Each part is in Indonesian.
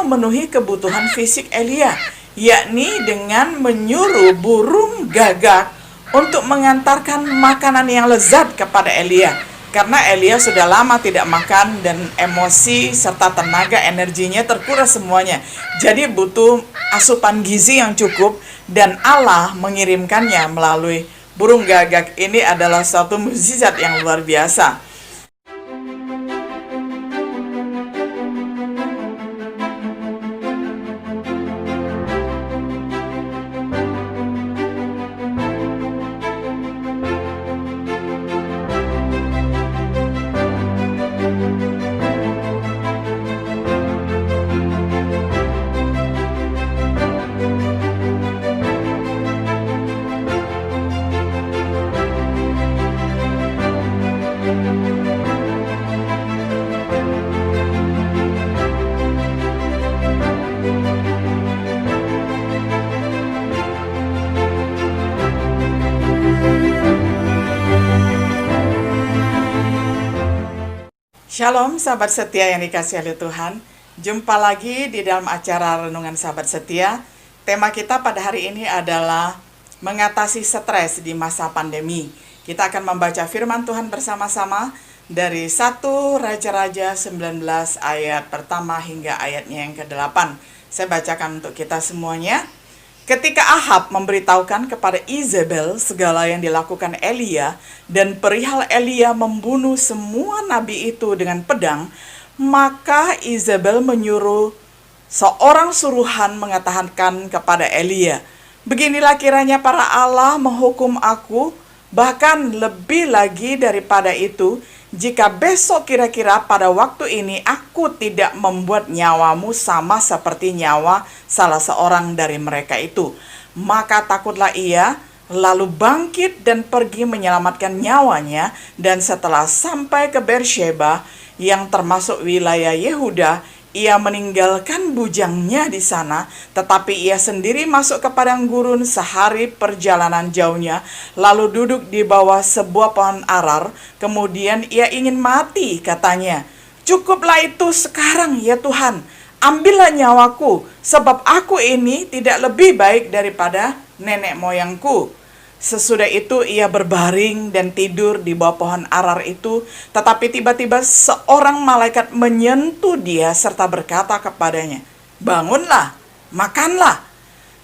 memenuhi kebutuhan fisik Elia, yakni dengan menyuruh burung gagak untuk mengantarkan makanan yang lezat kepada Elia. Karena Elia sudah lama tidak makan dan emosi serta tenaga energinya terkuras semuanya. Jadi butuh asupan gizi yang cukup dan Allah mengirimkannya melalui burung gagak. Ini adalah suatu mukjizat yang luar biasa. Shalom sahabat setia yang dikasihi oleh Tuhan. Jumpa lagi di dalam acara Renungan Sahabat Setia. Tema kita pada hari ini adalah mengatasi stres di masa pandemi. Kita akan membaca firman Tuhan bersama-sama dari 1 Raja-Raja 19 ayat pertama hingga ayatnya yang ke-8. Saya bacakan untuk kita semuanya. Ketika Ahab memberitahukan kepada Izebel segala yang dilakukan Elia dan perihal Elia membunuh semua nabi itu dengan pedang, maka Izebel menyuruh seorang suruhan mengatakan kepada Elia, "Beginilah kiranya para Allah menghukum aku, bahkan lebih lagi daripada itu, jika besok kira-kira pada waktu ini aku tidak membuat nyawamu sama seperti nyawa salah seorang dari mereka itu." Maka takutlah ia, lalu bangkit dan pergi menyelamatkan nyawanya, dan setelah sampai ke Beersheba yang termasuk wilayah Yehuda, ia meninggalkan bujangnya di sana, tetapi ia sendiri masuk ke padang gurun sehari perjalanan jauhnya, lalu duduk di bawah sebuah pohon arar. Kemudian ia ingin mati, katanya, "Cukuplah itu sekarang ya Tuhan, ambillah nyawaku, sebab aku ini tidak lebih baik daripada nenek moyangku." Sesudah itu ia berbaring dan tidur di bawah pohon arar itu, tetapi tiba-tiba seorang malaikat menyentuh dia serta berkata kepadanya, "Bangunlah, makanlah."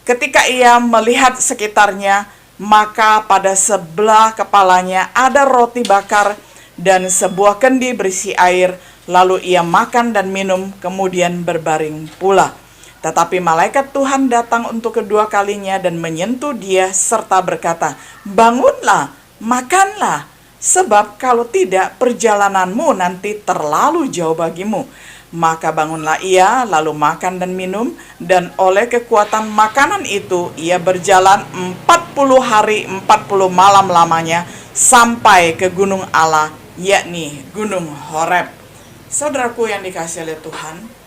Ketika ia melihat sekitarnya, maka pada sebelah kepalanya ada roti bakar dan sebuah kendi berisi air. Lalu ia makan dan minum, kemudian berbaring pula. Tetapi malaikat Tuhan datang untuk kedua kalinya dan menyentuh dia serta berkata, "Bangunlah, makanlah, sebab kalau tidak perjalananmu nanti terlalu jauh bagimu." Maka bangunlah ia, lalu makan dan minum, dan oleh kekuatan makanan itu ia berjalan 40 hari 40 malam lamanya sampai ke gunung Allah, yakni gunung Horeb. Saudaraku yang dikasihi oleh Tuhan,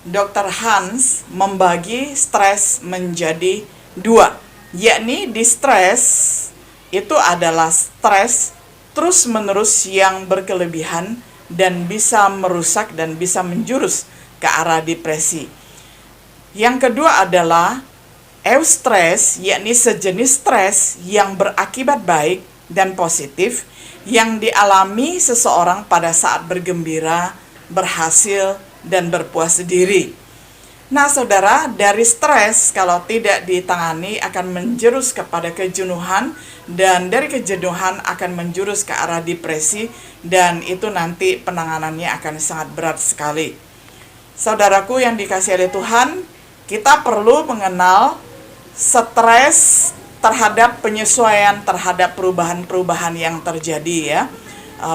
Dr. Hans membagi stres menjadi dua, yakni distres itu adalah stres terus-menerus yang berkelebihan dan bisa merusak dan bisa menjurus ke arah depresi. Yang kedua adalah eustress, yakni sejenis stres yang berakibat baik dan positif yang dialami seseorang pada saat bergembira, berhasil, dan berpuas diri. Nah saudara, dari stres kalau tidak ditangani akan menjurus kepada kejenuhan, dan dari kejenuhan akan menjurus ke arah depresi, dan itu nanti penanganannya akan sangat berat sekali. Saudaraku yang dikasihi oleh Tuhan, kita perlu mengenal stres terhadap penyesuaian terhadap perubahan-perubahan yang terjadi ya.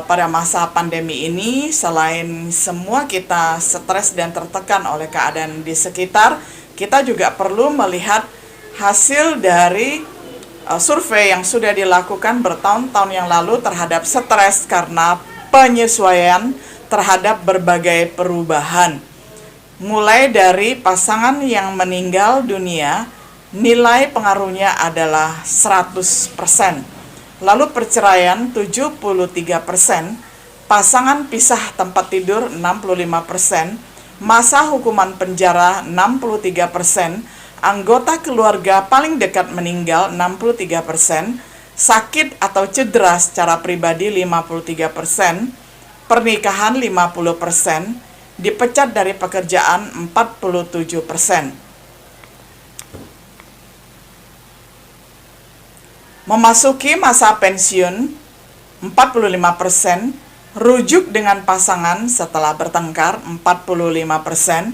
Pada masa pandemi ini, selain semua kita stres dan tertekan oleh keadaan di sekitar, kita juga perlu melihat hasil dari survei yang sudah dilakukan bertahun-tahun yang lalu terhadap stres karena penyesuaian terhadap berbagai perubahan. Mulai dari pasangan yang meninggal dunia, nilai pengaruhnya adalah 100%. Lalu perceraian 73%, pasangan pisah tempat tidur 65%, masa hukuman penjara 63%, anggota keluarga paling dekat meninggal 63%, sakit atau cedera secara pribadi 53%, pernikahan 50%, dipecat dari pekerjaan 47%. Memasuki masa pensiun 45%, rujuk dengan pasangan setelah bertengkar 45%,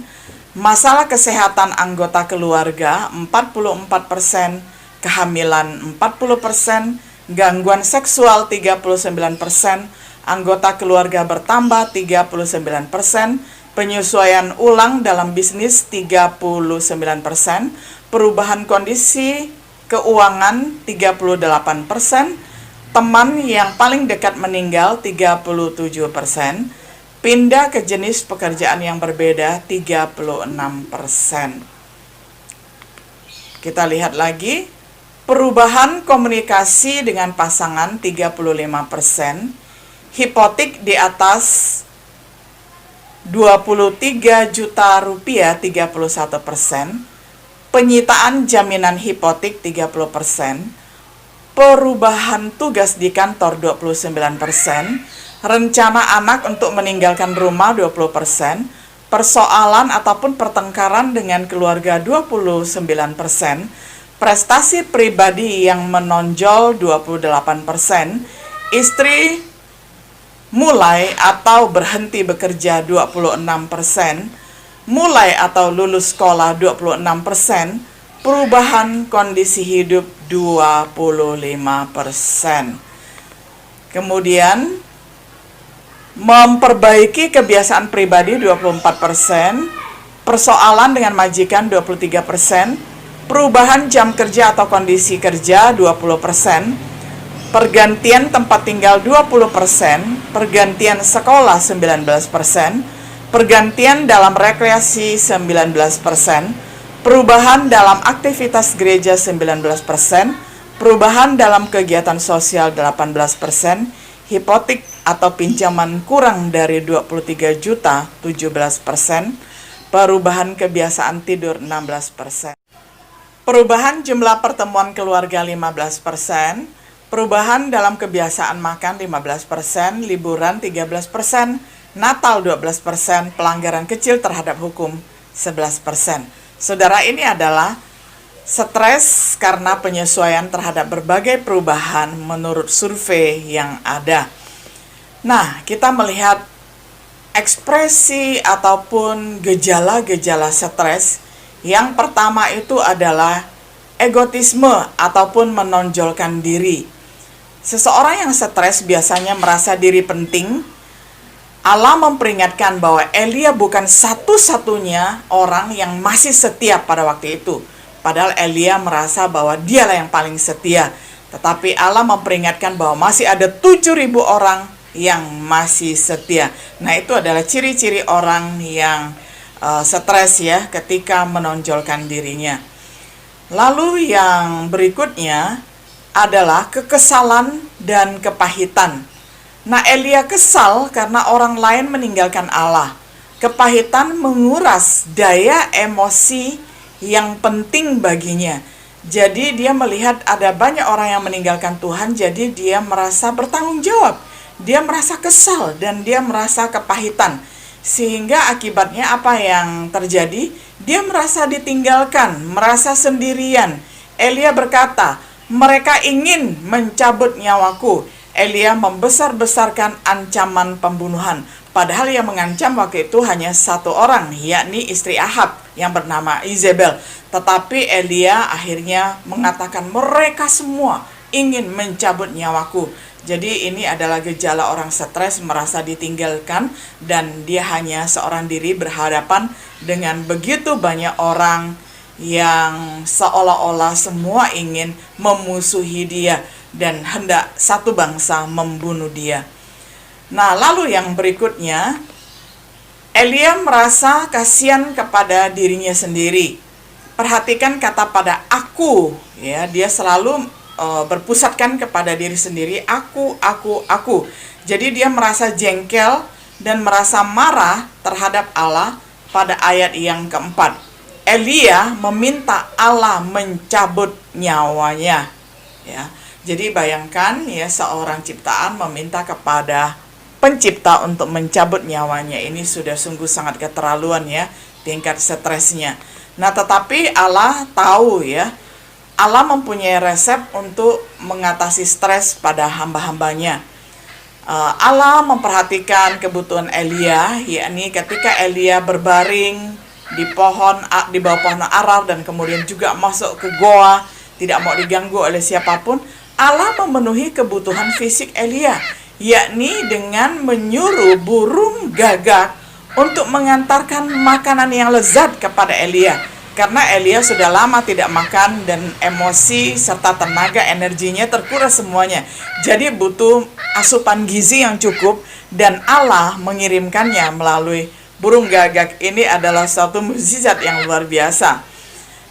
masalah kesehatan anggota keluarga 44%, kehamilan 40%, gangguan seksual 39%, anggota keluarga bertambah 39%, penyesuaian ulang dalam bisnis 39%, perubahan kondisi keuangan 38%, teman yang paling dekat meninggal 37%, pindah ke jenis pekerjaan yang berbeda 36%. Kita lihat lagi, perubahan komunikasi dengan pasangan 35%, hipotek di atas 23 juta rupiah 31%, penyitaan jaminan hipotek 30%, perubahan tugas di kantor 29%, rencana anak untuk meninggalkan rumah 20%, persoalan ataupun pertengkaran dengan keluarga 29%, prestasi pribadi yang menonjol 28%, istri mulai atau berhenti bekerja 26%, mulai atau lulus sekolah 26%, perubahan kondisi hidup 25%. Kemudian memperbaiki kebiasaan pribadi 24%, persoalan dengan majikan 23%, perubahan jam kerja atau kondisi kerja 20%, pergantian tempat tinggal 20%, pergantian sekolah 19%, pergantian dalam rekreasi 19%, perubahan dalam aktivitas gereja 19%, perubahan dalam kegiatan sosial 18%, hipotek atau pinjaman kurang dari 23 juta 17%, perubahan kebiasaan tidur 16%. Perubahan jumlah pertemuan keluarga 15%, perubahan dalam kebiasaan makan 15%, liburan 13%, Natal 12%, pelanggaran kecil terhadap hukum 11%. Saudara, ini adalah stres karena penyesuaian terhadap berbagai perubahan menurut survei yang ada. Nah, kita melihat ekspresi ataupun gejala-gejala stres. Yang pertama itu adalah egotisme ataupun menonjolkan diri. Seseorang yang stres biasanya merasa diri penting. Allah memperingatkan bahwa Elia bukan satu-satunya orang yang masih setia pada waktu itu. Padahal Elia merasa bahwa dialah yang paling setia. Tetapi Allah memperingatkan bahwa masih ada 7.000 orang yang masih setia. Nah, itu adalah ciri-ciri orang yang stres ya, ketika menonjolkan dirinya. Lalu yang berikutnya adalah kekesalan dan kepahitan. Nah, Elia kesal karena orang lain meninggalkan Allah. Kepahitan menguras daya emosi yang penting baginya. Jadi dia melihat ada banyak orang yang meninggalkan Tuhan, jadi dia merasa bertanggung jawab. Dia merasa kesal dan dia merasa kepahitan. Sehingga akibatnya apa yang terjadi? Dia merasa ditinggalkan, merasa sendirian. Elia berkata, "Mereka ingin mencabut nyawaku." Elia membesar-besarkan ancaman pembunuhan. Padahal yang mengancam waktu itu hanya satu orang, yakni istri Ahab yang bernama Izebel. Tetapi Elia akhirnya mengatakan mereka semua ingin mencabut nyawaku. Jadi ini adalah gejala orang stres, merasa ditinggalkan, dan dia hanya seorang diri berhadapan dengan begitu banyak orang yang seolah-olah semua ingin memusuhi dia dan hendak satu bangsa membunuh dia. Nah, lalu yang berikutnya, Elia merasa kasihan kepada dirinya sendiri. Perhatikan kata pada aku, ya, dia selalu berpusatkan kepada diri sendiri, aku. Jadi dia merasa jengkel dan merasa marah terhadap Allah pada ayat yang keempat. Elia meminta Allah mencabut nyawanya. Ya, jadi bayangkan ya, seorang ciptaan meminta kepada pencipta untuk mencabut nyawanya. Ini sudah sungguh sangat keterlaluan ya, tingkat stresnya. Nah, tetapi Allah tahu ya, Allah mempunyai resep untuk mengatasi stres pada hamba-hambanya. Allah memperhatikan kebutuhan Elia, yakni ketika Elia berbaring di bawah pohon arar dan kemudian juga masuk ke goa, tidak mau diganggu oleh siapapun. Allah memenuhi kebutuhan fisik Elia, yakni dengan menyuruh burung gagak untuk mengantarkan makanan yang lezat kepada Elia. Karena Elia sudah lama tidak makan dan emosi serta tenaga energinya terkuras semuanya. Jadi butuh asupan gizi yang cukup, dan Allah mengirimkannya melalui burung gagak. Ini adalah suatu mukjizat yang luar biasa.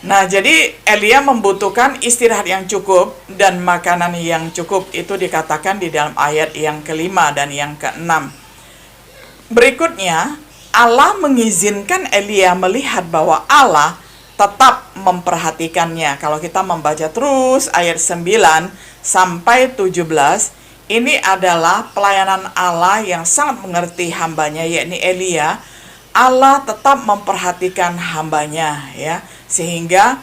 Nah, jadi Elia membutuhkan istirahat yang cukup dan makanan yang cukup. Itu dikatakan di dalam ayat yang kelima dan yang keenam. Berikutnya, Allah mengizinkan Elia melihat bahwa Allah tetap memperhatikannya. Kalau kita membaca terus ayat 9 sampai 17, ini adalah pelayanan Allah yang sangat mengerti hambanya, yakni Elia. Allah tetap memperhatikan hambanya ya, sehingga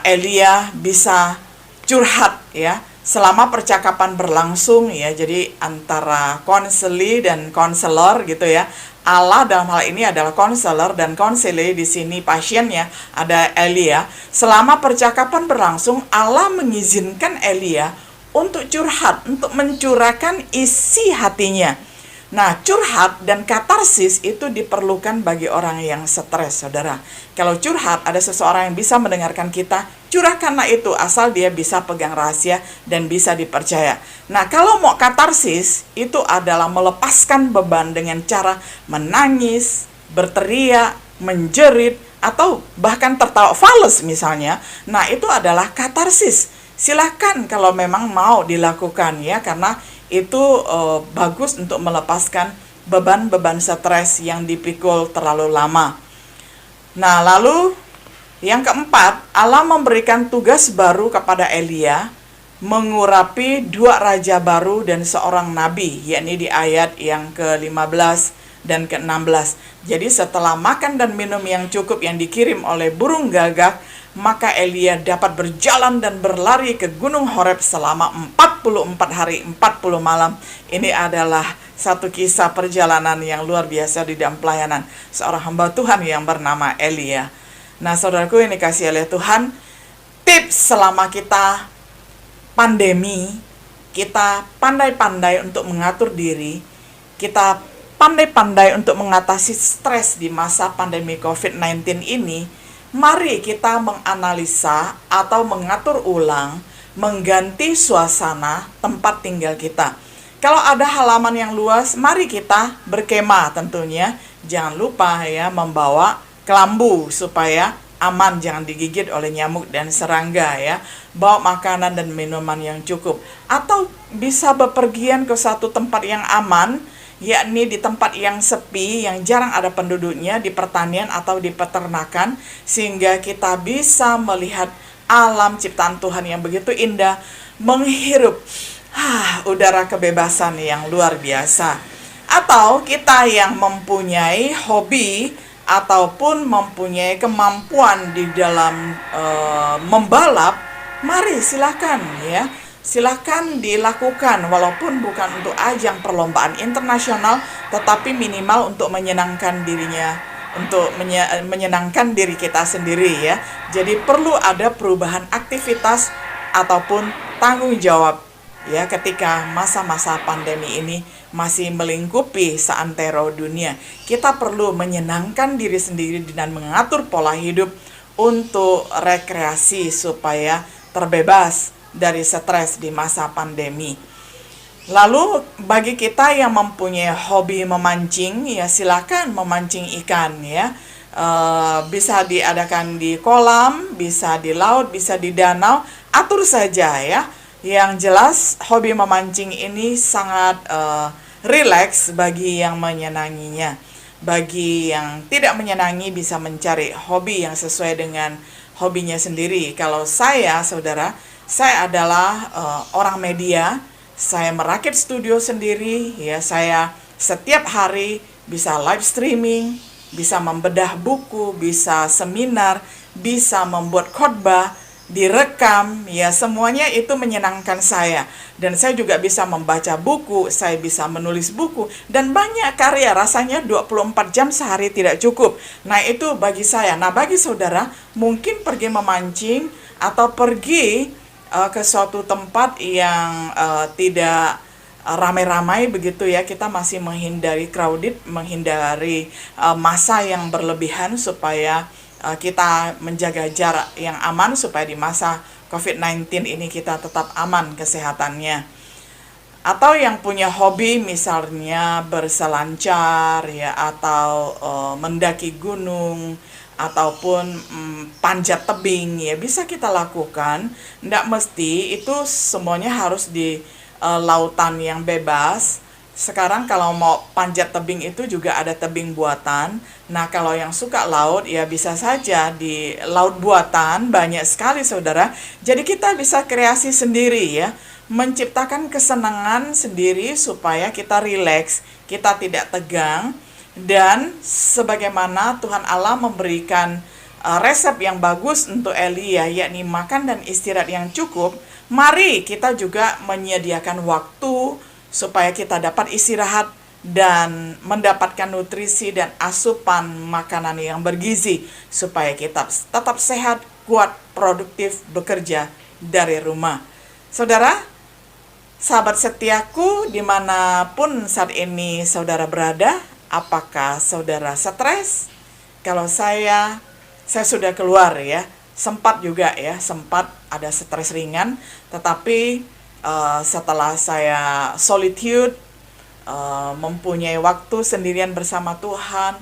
Elia bisa curhat ya selama percakapan berlangsung ya. Jadi antara konseli dan konselor gitu ya. Allah dalam hal ini adalah konselor dan konseli di sini pasiennya ada Elia. Selama percakapan berlangsung, Allah mengizinkan Elia untuk curhat, untuk mencurahkan isi hatinya. Nah, curhat dan katarsis itu diperlukan bagi orang yang stres, saudara. Kalau curhat, ada seseorang yang bisa mendengarkan kita, curahkanlah itu, asal dia bisa pegang rahasia dan bisa dipercaya. Nah, kalau mau katarsis, itu adalah melepaskan beban dengan cara menangis, berteriak, menjerit, atau bahkan tertawa fals misalnya. Nah, itu adalah katarsis. Silakan kalau memang mau dilakukan ya, karena itu bagus untuk melepaskan beban-beban stres yang dipikul terlalu lama. Nah, lalu yang keempat, Allah memberikan tugas baru kepada Elia, mengurapi 2 raja baru dan seorang nabi, yakni di ayat yang ke-15 dan ke-16. Jadi setelah makan dan minum yang cukup yang dikirim oleh burung gagak, maka Elia dapat berjalan dan berlari ke Gunung Horeb selama 44 hari 40 malam. Ini adalah satu kisah perjalanan yang luar biasa di dalam pelayanan seorang hamba Tuhan yang bernama Elia. Nah, saudaraku yang dikasihi oleh Tuhan, tips selama kita pandemi, kita pandai-pandai untuk mengatur diri, kita pandai-pandai untuk mengatasi stres di masa pandemi COVID-19 ini. Mari kita menganalisa atau mengatur ulang, mengganti suasana tempat tinggal kita. Kalau ada halaman yang luas, mari kita berkemah tentunya. Jangan lupa ya membawa kelambu supaya aman, jangan digigit oleh nyamuk dan serangga ya. Bawa makanan dan minuman yang cukup. Atau bisa bepergian ke satu tempat yang aman, yakni di tempat yang sepi, yang jarang ada penduduknya, di pertanian atau di peternakan, sehingga kita bisa melihat alam ciptaan Tuhan yang begitu indah, menghirup udara kebebasan yang luar biasa. Atau kita yang mempunyai hobi ataupun mempunyai kemampuan di dalam membalap, mari silakan ya. Silakan dilakukan, walaupun bukan untuk ajang perlombaan internasional, tetapi minimal untuk menyenangkan dirinya, untuk menyenangkan diri kita sendiri ya. Jadi perlu ada perubahan aktivitas ataupun tanggung jawab ya, ketika masa-masa pandemi ini masih melingkupi seantero dunia. Kita perlu menyenangkan diri sendiri dan mengatur pola hidup untuk rekreasi supaya terbebas dari stres di masa pandemi. Lalu bagi kita yang mempunyai hobi memancing, ya silakan memancing ikan ya. Bisa diadakan di kolam, bisa di laut, bisa di danau, atur saja ya. Yang jelas hobi memancing ini sangat rileks bagi yang menyenanginya. Bagi yang tidak menyenangi bisa mencari hobi yang sesuai dengan hobinya sendiri. Kalau saya, saudara, saya adalah orang media. Saya merakit studio sendiri, ya. Saya setiap hari bisa live streaming, bisa membedah buku, bisa seminar, bisa membuat khotbah, direkam, ya, semuanya itu menyenangkan saya. Dan saya juga bisa membaca buku, saya bisa menulis buku, dan banyak karya. Rasanya 24 jam sehari tidak cukup. Nah, itu bagi saya. Nah, bagi saudara, mungkin pergi memancing atau pergi ke suatu tempat yang tidak ramai-ramai begitu, ya. Kita masih menghindari crowded, menghindari massa yang berlebihan supaya kita menjaga jarak yang aman, supaya di masa COVID-19 ini kita tetap aman kesehatannya. Atau yang punya hobi misalnya berselancar, ya, atau mendaki gunung, ataupun panjat tebing, ya, bisa kita lakukan. Nggak mesti itu semuanya harus di lautan yang bebas. Sekarang kalau mau panjat tebing itu juga ada tebing buatan. Nah, kalau yang suka laut, ya bisa saja di laut buatan, banyak sekali, saudara. Jadi kita bisa kreasi sendiri, ya, menciptakan kesenangan sendiri supaya kita rileks, kita tidak tegang. Dan sebagaimana Tuhan Allah memberikan resep yang bagus untuk Elia, yakni makan dan istirahat yang cukup, mari kita juga menyediakan waktu supaya kita dapat istirahat dan mendapatkan nutrisi dan asupan makanan yang bergizi, supaya kita tetap sehat, kuat, produktif bekerja dari rumah. Saudara, sahabat setiaku, dimanapun saat ini saudara berada, apakah saudara stres? Kalau saya sudah keluar, ya. Sempat juga, ya, sempat ada stres ringan, tetapi setelah saya solitude, mempunyai waktu sendirian bersama Tuhan,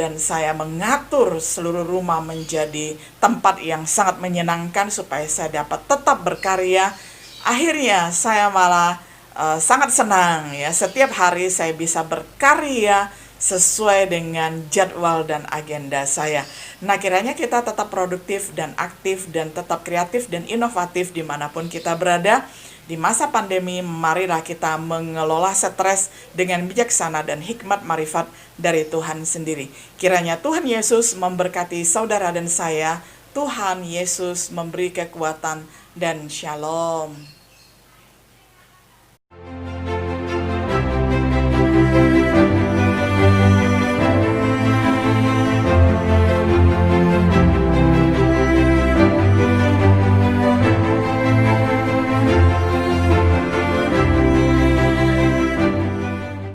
dan saya mengatur seluruh rumah menjadi tempat yang sangat menyenangkan supaya saya dapat tetap berkarya, akhirnya saya malah sangat senang, ya. Setiap hari saya bisa berkarya sesuai dengan jadwal dan agenda saya. Nah, kiranya kita tetap produktif dan aktif dan tetap kreatif dan inovatif dimanapun kita berada. Di masa pandemi, marilah kita mengelola stres dengan bijaksana dan hikmat marifat dari Tuhan sendiri. Kiranya Tuhan Yesus memberkati saudara dan saya. Tuhan Yesus memberi kekuatan dan shalom.